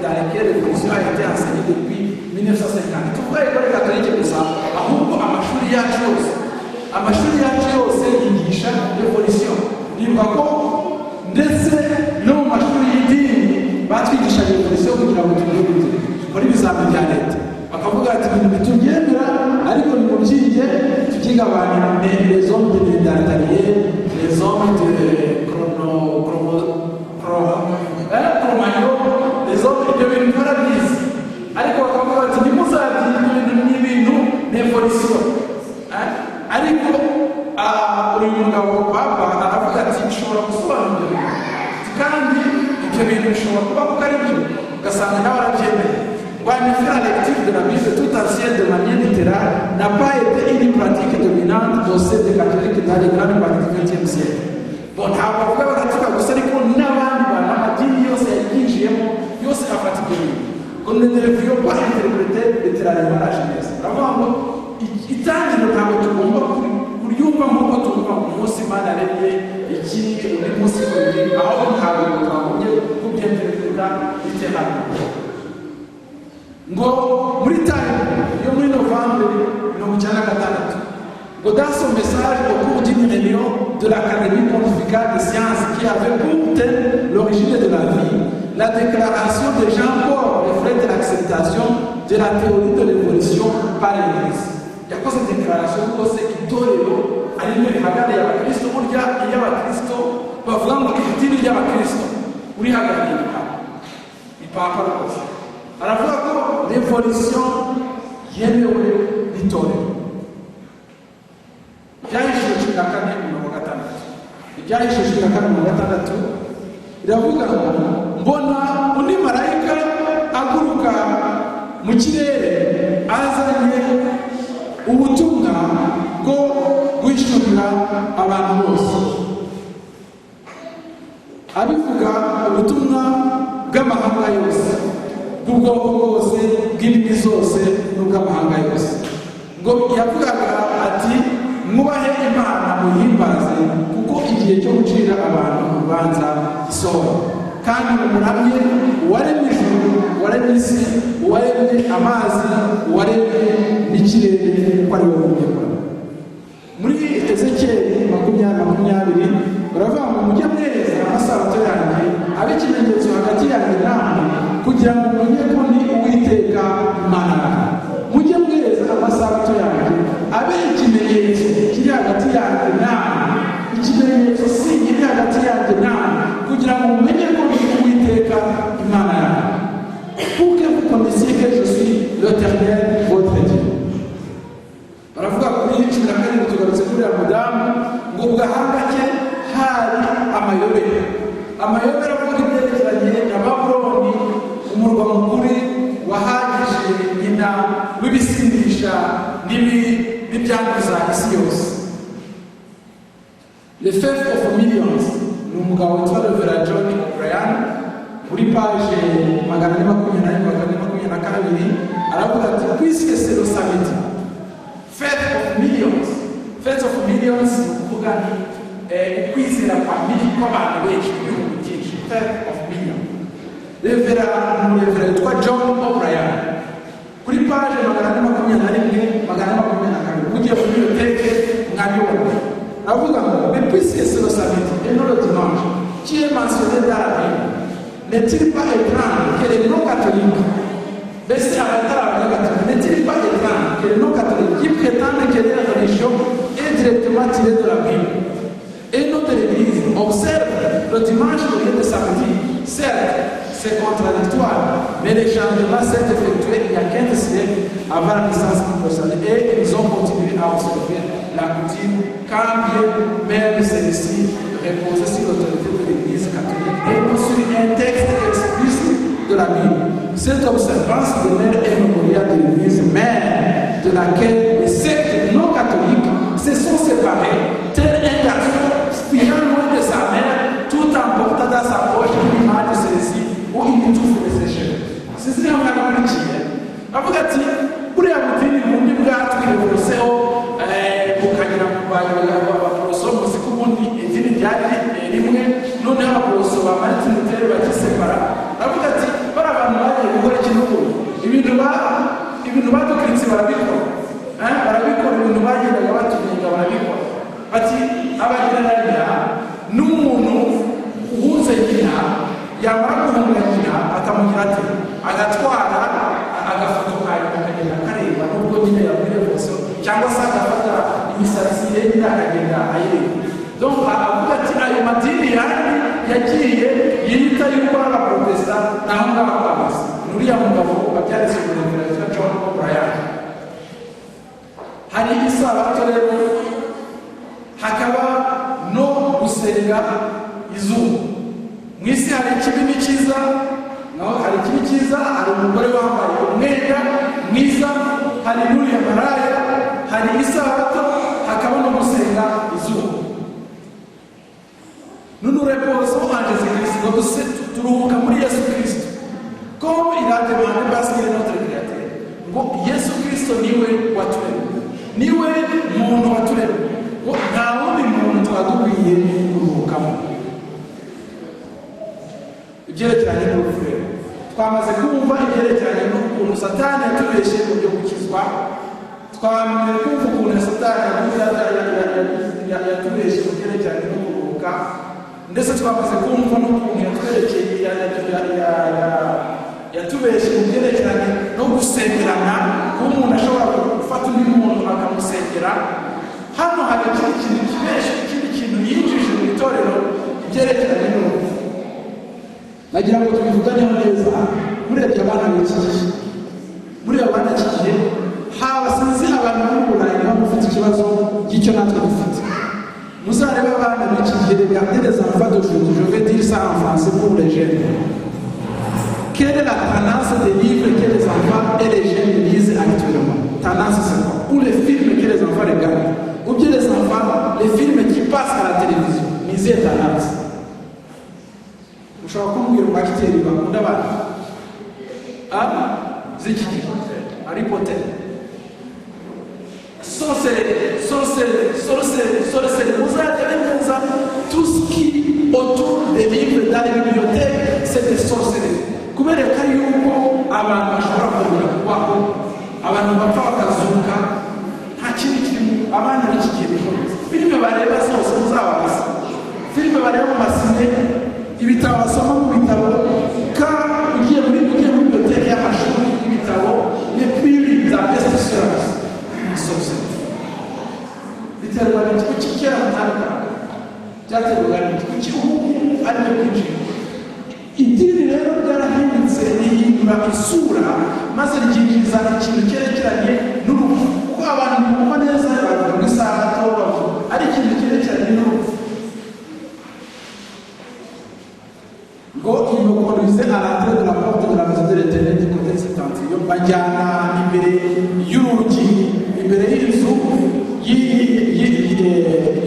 dans lesquelles l'évolution a été enseignée depuis 1900. 1950 tuvuga ekole katolike gusa ahubwo amashuri yacu yose yigisha revolution. Nibuka ko ndetse no mu mashuri y'idini batwigisha revolution kugira ngo tugire muri bizamini bya leta bakavuga ati ibintu bitugendera ariko ni mu byige tukiga abantu les hommes de l'Italie, les hommes de les hommes de bintu barabizi ariko bakavuga ati ntimuzabyige n'ibintu revolution. Ariko uyu mugabo papa aravuga ati nshobora gusobanura kandi ibyo bintu bishobora kuba kuko ari byo ugasanga nawe arabyemeye. En effet, la lecture de la Bible tout ancienne de manière littérale n'a pas été une pratique dominante au sein des catholiques dans les grandes parties du XXe siècle. Bon, ntabwo bavuga bagatika gusa ariko n'abandi bantu amadini yose yayinjiyemo yose afata ibyo bintu. Qu'on ne devrait pas interpréter littéralement la Genèse. Uravuga ngo itangiriro ntabwo tugomba kuryumva nk'uko tuvuga ngo umunsi Imana yaremye iki undi munsi kabiri, aho ntabwo twagombye kubyenterepeta littéralement. Ngo muri time yo muri Novembre 1996 ngo dans son message au cours d'une réunion de l'Académie pontificale des sciences qui avait pour thème l'origine de la vie, la déclaration de Jean-Paul reflète l'acceptation de la théorie de l'évolution par l'Église. Yakoze déclaration rwose itorero ari muri hagati y'abakristo, burya iyo abakristo bavuga ngo idini ry'abakristo uri hagati y'ipapa rwose aravuga ko revolution yemewe n'itorero. Ibyahishije cumi na kane mirongo gatandatu iravuga ngo mbona undi marayika aguruka mu kirere azanye ubutumwa bwo guhishurira abantu bose, abivuga ubutumwa bw'amahanga yose, bw'ubwoko bwose, bw'indimi zose n'ubw'amahanga yose. Ngo yavugaga ati mwubahe Imana muhimbaze kuko igihe cyo gucira abantu urubanza gisohora, kandi mumuramye uwaremye ijuru, uwaremye isi, uwaremye amazi, uwaremye n'ikirere uko ari wowe ubyemera. Muri Ezekiyeli 20:20 baravuga ngo mujye mweza amasabato yanjye abe ikimenyetso hagati yanjye namwe kugira ngo mumenye ko ni Uwiteka Imana. Mujye mweza amasabato yanjye abe ikimenyetso kiri hagati yanjye namwe, ikimenyetso si kiri hagati yanjye namwe kugira ngo mumenye ko ni Uwiteka Imana yanjye. Pour que vous connaissiez que je suis l'Éternel votre Dieu. Baravuga kuri 17 tugarutse kuri Adamu ngo ugahanga ke hari amayobera avuga ibyerekeranye na Babuloni, umurwa mukuru wahagije nyina w'ibisindisha n'ibyanduza isi yose. Le Faith of Millions ni umugabo witwa Reverend John O'Brien kuri page 422 aravuga ati puisque c'est le samedi Faith of Millions kuvuga ni ukwizera kwa kw'abantu benshi mu bihugu byinshi. Faith of Millions. Reverend witwa John O'Brien kuri page 422 kugiye muri biblioteke mwabibona aravuga ngo mais puisque c'est le samedi et non le dimanche qui est mentionné dans la Bible, n'est-il pas étrange que les non-catholiques, n'est-il pas étrange que les non-catholiques qui prétendent que leur religion est directement tirée de la Bible et notre Église observe le dimanche au lieu de samedi? Certes, c'est contradictoire, mais les changements s'est effectué il y a 15 siècles avant la naissance universelle et ils ont continué à observer la coutume quand même celle-ci reposait sur l'autorité de l'Église catholique et non sur un texte explicite de la Bible. Cette observance demeure un mémorial de l'Église mère de laquelle les sectes non catholiques se sont séparés, tel un garçon spirant loin de sa mère tout en portant dans sa poche une image de celle-ci ou une touffe de ses cheveux. C'est ce qu'on a compris. Avuga ati buriya butini bundi bwatwirebuseho bukagira mu baporoso muzi ko ubundi idini ryari rimwe noneho abaporoso ba Martin Luther bakisepara. Avuga ati bari abantu bagiye gukora ikintu ibintu ibintu badukiritse barabikora, barabikora ibintu bagendaga batumenga barabikora. Bati abagereranya n'umuntu uhuze nyina yamara guhunga nyina akamugira ati agatwara agafoto kayo akagenda akareba n'ubwo nyine yabwire bose cyangwa se agafata imisatsi ye nyine akagenda ayireba. Donc avuga ati ayo madini yandi yagiye yita yuko ari abaprotesta naho ngaho kwamasa nuriya mugabo wabyanditse mu Bibiliya yitwa John O'Brien. Hari isabato rero hakaba no gusenga izuba. Mu isi hari ikibi n'ikiza, naho hari ikibi cyiza, hari umugore wambaye umwenda mwiza, hari n'uriya maraya, hari isabato, hakaba no gusenga izuba. Nous nous reposons en Jésus-Christ, donc turuhuka muri Yesu Kristo. Comme il a demandé parce qu'il est notre créateur. Ngo Yesu Kristo niwe waturemye, niwe muntu waturemye, ngo nta wundi muntu twadukwiye kuruhukamo. Ibyerekeranye n'urupfu rero twamaze kumva ibyerekeranye n'ukuntu Satani yatubeshye mu byo gukizwa, twamaze kumva ukuntu Satani yatubeshye mu byerekeranye no kuruhuka, ndetse twamaze kumva n'ukuntu yatwerekeye yatubeshye mu byerekeranye no gusengerana, kuba umuntu ashobora gufata undi muntu akamusengera. Hano hari ikindi kintu yinjije mu itorero ibyerekeranye n'urupfu. Nagira ngo tubivuganeho neza. Murebye abana b'iki gihe, mureba abana b'iki gihe, haba sinzi abantu b'uburayi bafite ikibazo y'icyo natwe dufite. Muzarebe abana b'iki gihe, regardez les enfants d'aujourd'hui, je vais dire ça en français pour les jeunes. Quelle est la tendance des livres que les enfants et les jeunes lisent actuellement? Tendance c'est quoi? Ou les films que les enfants regardent, ou bien les enfants, les films qui passent à la télévision. Misez tendance. Ushobora kumbwira umwakiteri bakunda abantu z'iki gihe Harry Potter, sorcellerie, muzajya bemeza tout ce qui autour des livres dans les bibliothèques c'est des sorcelleries. Kubereka yuko abantu bashobora kongera kubaho, abantu bapfa bakazuka, nta kindi kirimo. Abana b'iki gihe filime bareba zose muzababaza, filime bareba mu masine, ibitabo basoma mu bitabo, ka ugiye muri biblioteke y'amashuri y'ibitabo, les prix za best-sellers sorcellerie. Biterwa n'iki kikera mutandukanye, byaterwa n'iki cy'ubu arimo kwinjira. Idini rero ryarahindutse rihindura isura, maze ryinjiza ikintu cyerekeranye n'urupfu. Kuko abantu bumva neza bavuga ngo isabato ari ikintu cyerekeranye n'urupfu. Ngo il me conduisait à l'entrée de la porte de la maison de l'Éternel du côté septentrion, bajyana imbere y'urugi, imbere y'inzu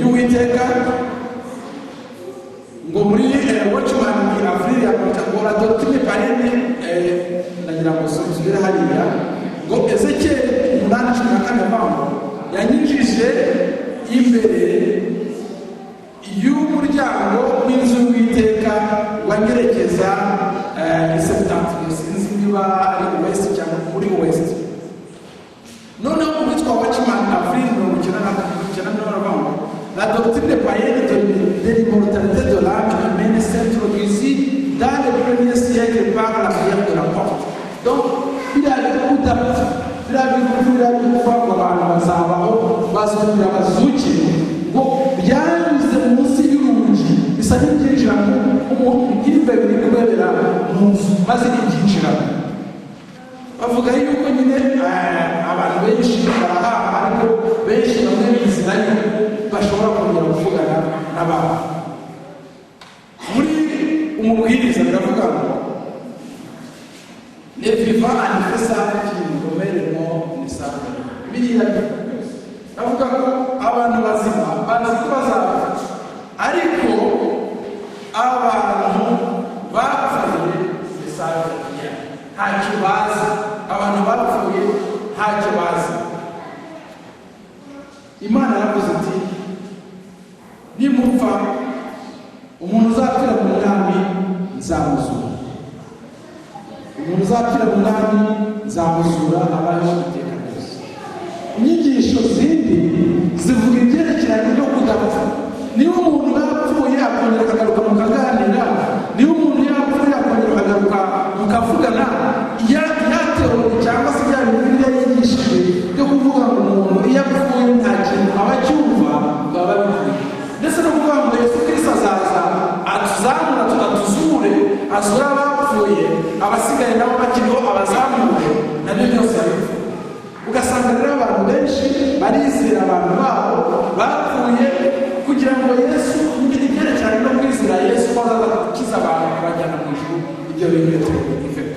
y'Uwiteka. Ngo muri Watchman Avril yakora doctrine parene, nagira ngo subire hariya, ngo Ezekiel 8:14 yanyinjije imbere y'umuryango w'inzu y'Uwiteka wanyerekeza septentrion, sinzi niba ari west cyangwa muri west. Noneho uwitwa Watchman Avril 1999 la doctrine païenne de l'immortalité de l'âme humaine s'introduisit dans les premiers siècles par la prière de la porte. Donc, il avait beaucoup d'habitude. Il avait kuva ngo abantu bazabaho bazumira bazuki, ngo byanyuze munsi y'urugi bisa n'ibyinjira nk'imbere biri kubera mu nzu, maze n'ibyinjira. Bavuga yuko nyine abantu benshi barahamba, ariko benshi bamwe bizira yuko bashobora kongera kuvugana n'abantu. Muri umubwiriza biravuga ngo les vivants en effet savent qu'ils ne commettront ne savent pas. Bavuga ko abantu bazima bazi ko bazapfa, ariko abantu bapfuye ne savent rien, ntacyo bazi. Abantu bapfuye ntacyo bazi. Imana yaravuze ati nimupfa umuntu uzapfira mu mwami nzamuzura, umuntu uzapfira mu mwami nzamuzura abayeho iteka ryose. Inyigisho zindi zivuga ibyerekeranye no kudapfa. Niba umuntu yapfuye akongera akagaruka mukaganira, niba umuntu yapfuye akongera akagaruka mukavugana, yatewe cyangwa se bya Bibiliya yigishije byo kuvuga ngo umuntu iyo apfuye nta kintu aba acyumva, baba bivuye. Ndetse no kuvuga ngo Yesu Kristo azaza atuzamura tugatuzure, azura abapfuye, abasigaye nabo bakiriho abazamure, nabyo byose yabivuye. Ugasanga rero abantu benshi barizera abantu babo bapfuye kugira ngo Yesu ibyerekeranye no kwizera Yesu ko azaza gukiza abantu kubajyana mu ijuru. Ibyo bintu bifite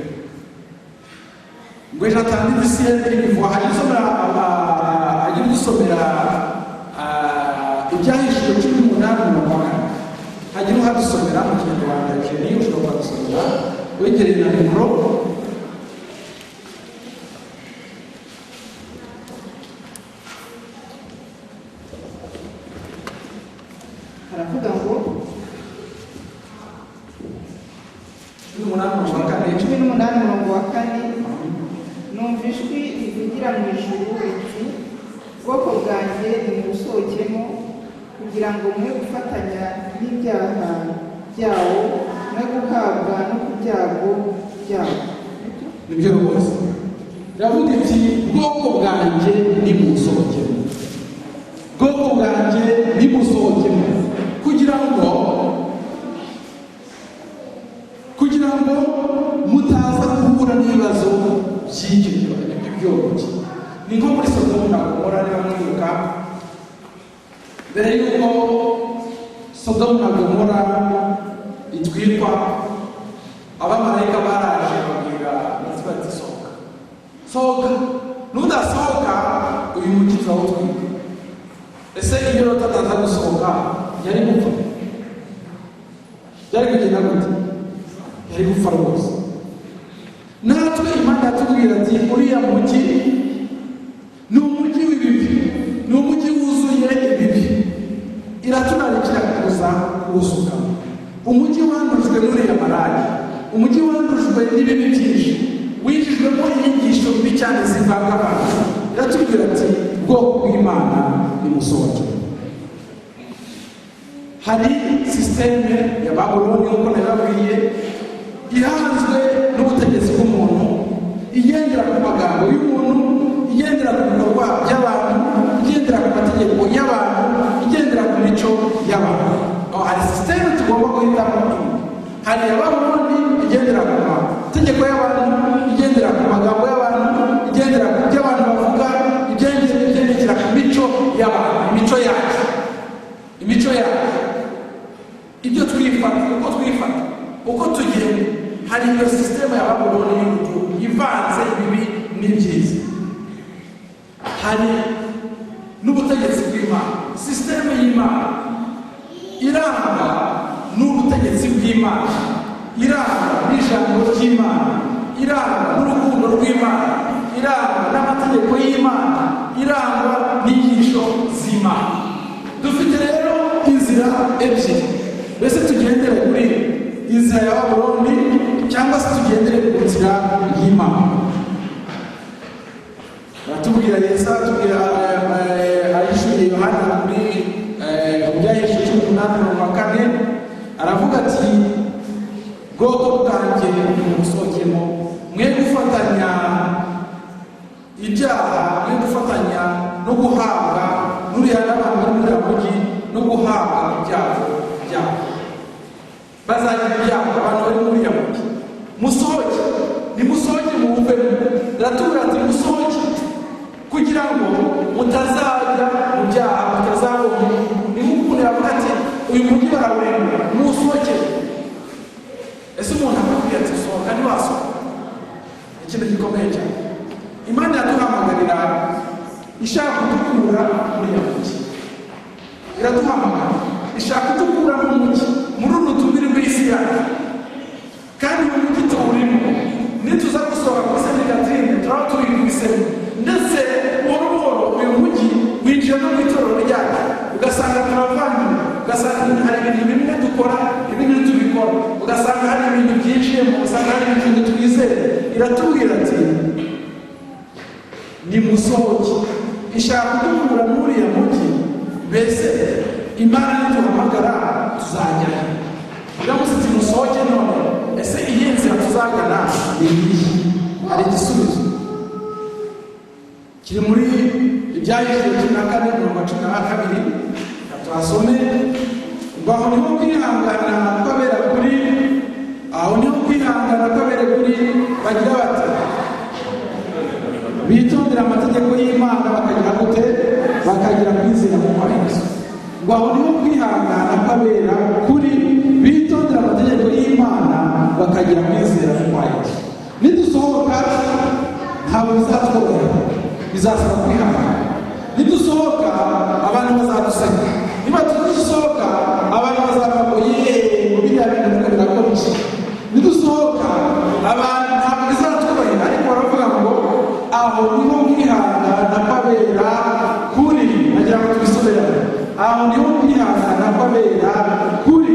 ngo ejo atanga ibisiyeri bivuga hajya dusomera ibyahishuwe 18:4. Hajya uhadusomera mu Kinyarwanda niyo ushobora gusomera wegereye na mikoro. Haravuga ngo 18:4, numva ijwi rivugira mu ijuru riti, ubwoko bwanjye nimubusohokemo kugira ngo mwe gufatanya n'ibyaha byawo, mwe guhabwa no ku byago byawo. Nibyo rwose iravuga iti ubwoko bwanjye nimubusohokemo, ubwoko bwanjye nimubusohokemo kugira ngo mutaza guhura n'ibibazo by'ibyo byoroshye. Ni nko muri Sodomu na Gomora, niba mwibuka, mbere y'uko Sodomu na Gomora itwikwa, abamarayika baraje babwira Yesu bati sohoka, nudasohoka uyu mugi uzawutwika. Ese iyo Loti ataza gusohoka yari gupfa? Yari kugenda gute? Yari gupfa rwose. Natwe Imana yatubwira ati uriya mugi ni umugi w'ibibi, ni umugi wuzuye ibibi, iratunarikira kuza kuwusuka. Umugi wandujwe n'uriya marari, umugi wandujwe n'ibibi byinshi, winjijwemo inyigisho mbi cyane zivanga abantu. Iratubwira ati ubwoko bw'Imana nimusohokere. Hari sisiteme ya Babuloni nk'uko nabibabwiye, ihanzwe n'ubutegetsi bw'umuntu, igendera ku magambo y'umuntu, igendera ku bikorwa by'abantu, igendera ku mategeko y'abantu, igendera ku mico y'abantu. Hari sisiteme tugomba guhitamo. Hari iya Babuloni igendera ku mategeko y'abantu, igendera ku magambo y'abantu, igendera ku byo abantu bavuga, igendera ku mico y'abantu, imico yacu, ibyo twifata, uko tugenda. Hari iyo sisiteme ya Babuloni ivanze ibibi n'ibyiza. Hari n'ubutegetsi bw'Imana, sisiteme y'Imana irangwa n'ubutegetsi bw'Imana, irangwa n'ijambo ry'Imana, irangwa n'urukundo rw'Imana, irangwa n'amategeko y'Imana, irangwa n'inyigisho z'Imana. Dufite rero inzira ebyiri, mbese tugendere kuri inzira ya Babuloni cyangwa se tugendere ku nzira y'Imana. Baratubwira Yesu atubwira ayishuye Yohana muri Ibyahishuwe 18:4, aravuga ati ubwoko bwanjye nimubusohokemo, mwe gufatanya ibyaha, mwe gufatanya no guhabwa n'uriya n'abantu bari muri mugi no guhabwa ibyaha byabo. Bazagira ibyaha abantu bari muri ya mugi, musohoke, nimusohoke muwuvemo. Iratubwira ati musohoke kugira ngo mutazajya mu byaha, mutazabona. Ni nk'ukuntu yavuga ati uyu mugi barawuremba, musohoke. Ese umuntu akubwira ati sohoka, ntiwasohoka? Ikintu gikomeye cyane. Imana yaduhamagarira ishaka kudukura muri ya mugi, iraduhamagara ishaka kudukura mu mugi, muri uru tubiri rw'isi yacu. Kandi uyu mugi tuwurimo, nituza gusohoka kuri Saint Catherine turaba turi ku isemu, ndetse buhoro buhoro uyu mugi winjira no mu itorero ryacu, ugasanga turavangana, ugasanga hari ibintu bimwe dukora, ibindi tubikora, ugasanga hari ibintu byinjiyemo, ugasanga hari ibintu twizeye. Iratubwira ati nimusohoke ishaka kudukura muri uriya mujyi mbese imana nituhamagara tuzajyayo uramutse uti musohoke none ese iyi nzira tuzagana ni iyihe hari igisubizo kiri muri ibyahishwe 14:12 tuhasome ngo aho niho kwihangana kwabera kuri bagira bati bitondera amategeko y'Imana bakagira gute bakagira kwizera mu Yesu ngo aho niho kwihangana kwabera kuri bitondera amategeko y'Imana bakagira kwizera mu Yesu nidusohoka ntabwo bizatworohera bizasaba kwihangana nidusohoka abantu bazaduseka niba tudusohoka abantu bazavuga ngo yeee biriya bintu birakomeye nidusohoka abantu ntabwo bizatworohera ariko baravuga ngo aho niho kwihangana kwabera kuri bagira ngo tubisubirane aho niho kwihangana kwabera kuri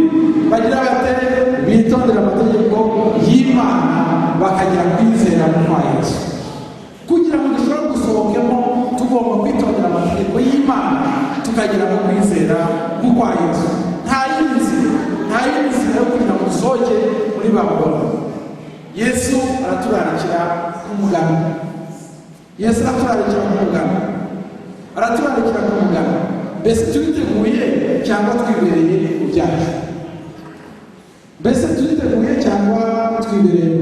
bagira bate bitondera amategeko y'Imana bakagira kwizera mu Yesu kugira ngo dushobore gusohokemo tugomba kwitondera amategeko y'Imana tukagira no kwizera mu Yesu nta yindi nzira yo kugira ngo dusohoke muri Babuloni Yesu araturarikira kumugana mbese turiteguye cyangwa twibereye mu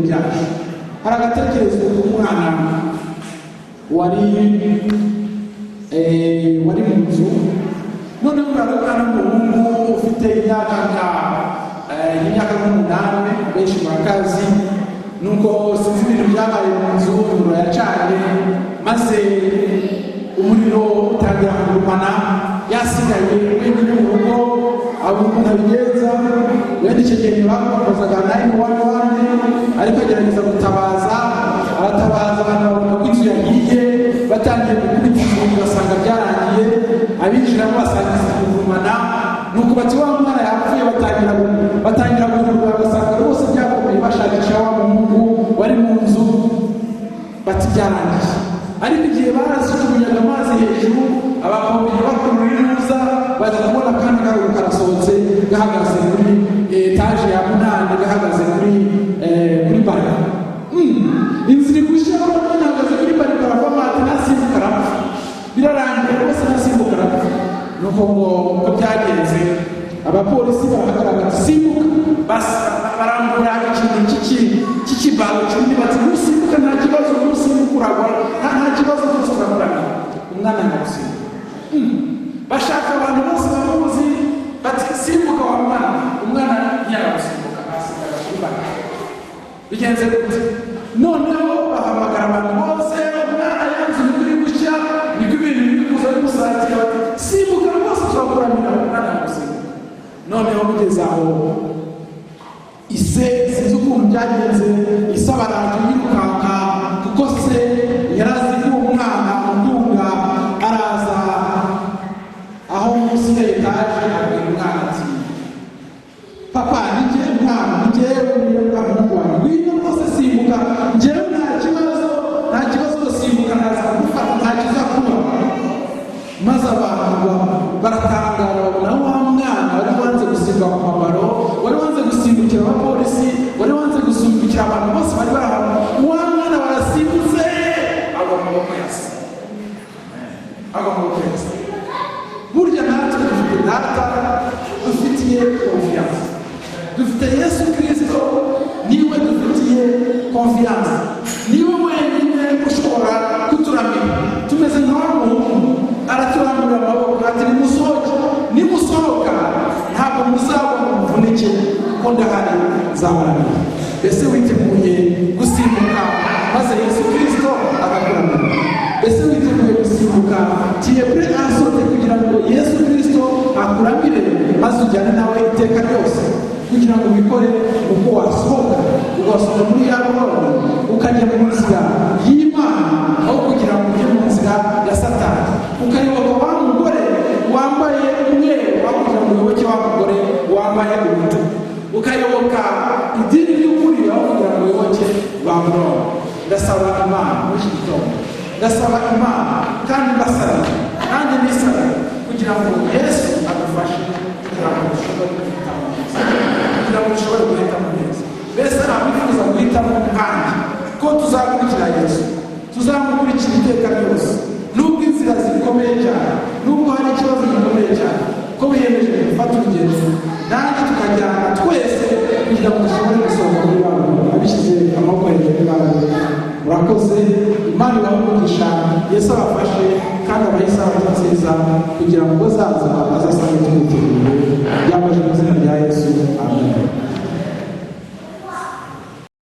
byacu hari agatekerezo k'umwana wari mu nzu noneho umwana w'umuhungu ufite imyaka nk'umunani benshi murakazi nuko sinzi ibintu byabaye mu nzu umuriro yacanye maze umuriro utangira kugurumana yasigaye wenyine mu rugo abura umuntu abigenza wenda icyo gihe bakozaga 911 ariko agerageza gutabaza aratabaza abantu babona ko inzu yahiye batangiye gukubita inzugi basanga byarangiye abinjiramo basanga kugurumana nuko bati wa mwana yapfuye batangira guhurura basanga rwose byakomeye bashakisha wa muhungu wari mu nzu bati byarangiye ariko igihe barasukuyaga amazi hejuru abakombeye bakurura inuza baza kubona akana karuhu karasohotse gahagaze kuri etaje ya 8 gahagaze kuri barika inzu iri gushya abana bahagaze kuri barika baravamo ati nasimbuka arapfa birarangiye rwose nasimbuka arapfa nuko ngo byagenze abapolisi barahagaragara simbuka basi barambura ikintu cy'ikibalo cy'undi bati musimbuka nta kibazo musimbuka uragwa nta kibazo rwose urakurana umwana nyamusimbuka bashaka abantu bose bamuzi bati simbuka wa umwana ntiyaramusimbuka asigara kuri barika bigenze gute noneho bahamagara abantu bose umwana yanzu uri gushya niko ibintu biri kuza bimusatira bati simbuka rwose turakuramira umwana nyamusimbuka noneho bigeze aho ise sinzi ukuntu byagenze isaba abantu yirukanka kuko se yarazi ko umwana mudunga araza aho munsi ya etaje abwira umwana ati papa nijye umwana njyewe amugwana wino rwose simbuka njyewe nta kibazo simbuka naza kugufata nta kizakuba maze abantu baratangara babona wa mwana wari wanze gusimbuka ku mabaro wari wanze gusimbukira abapolisi wari wanze gusimbukira abantu bose bari barahantu wa mwana barasimbutse agwa mu maboko yase burya natwe dufite data dufitiye confiance dufite Yesu Kristo niwe dufitiye confiance niwe wenyine ushobora kuturamira tumeze nk'abantu araturamira amaboko ati nimusohoka ntabwo muzaba muvunike kuko ndahari nzabaramira ese witeguye gusimbuka maze Yesu Kristo akakuramira ese witeguye gusimbuka tiye pre asote kugira ngo Yesu Kristo akuramire maze ujyane nawe iteka ryose kugira ngo wikore uko wasohoka ugasohoka muri ya Babuloni ukajya mu nzira y'Imana aho kugira ngo ujye mu nzira ya Satani ukayoboka wa mugore wambaye umweru aho kugira ngo uyoboke wa mugore wambaye umutuku ukayoboka idini ry'ukuri aho kugira ngo uyoboke Babuloni ndasaba Imana muri iki gitondo ndasaba Imana kandi mbasaba nanjye nisaba kugira ngo Yesu adufashe kugira ngo dushobore guhitamo neza, kugira ngo dushobore guhitamo neza. Mbese ntabwifuza guhitamo kandi ko tuzakurikira Yesu, tuzamukurikira iteka ryose, nubwo inzira zikomeye cyane, nubwo hari ikibazo gikomeye cyane, ko biyemeje gufata urugendo nanjye tukajyana twese kugira ngo dushobore gusohoka muri bantu abishyize amaboko hejuru y'abantu. Murakoze, Imana ibahe umugisha, Yesu abafashe kandi abahe isabato nziza kugira ngo uzaza azasange tumugisha.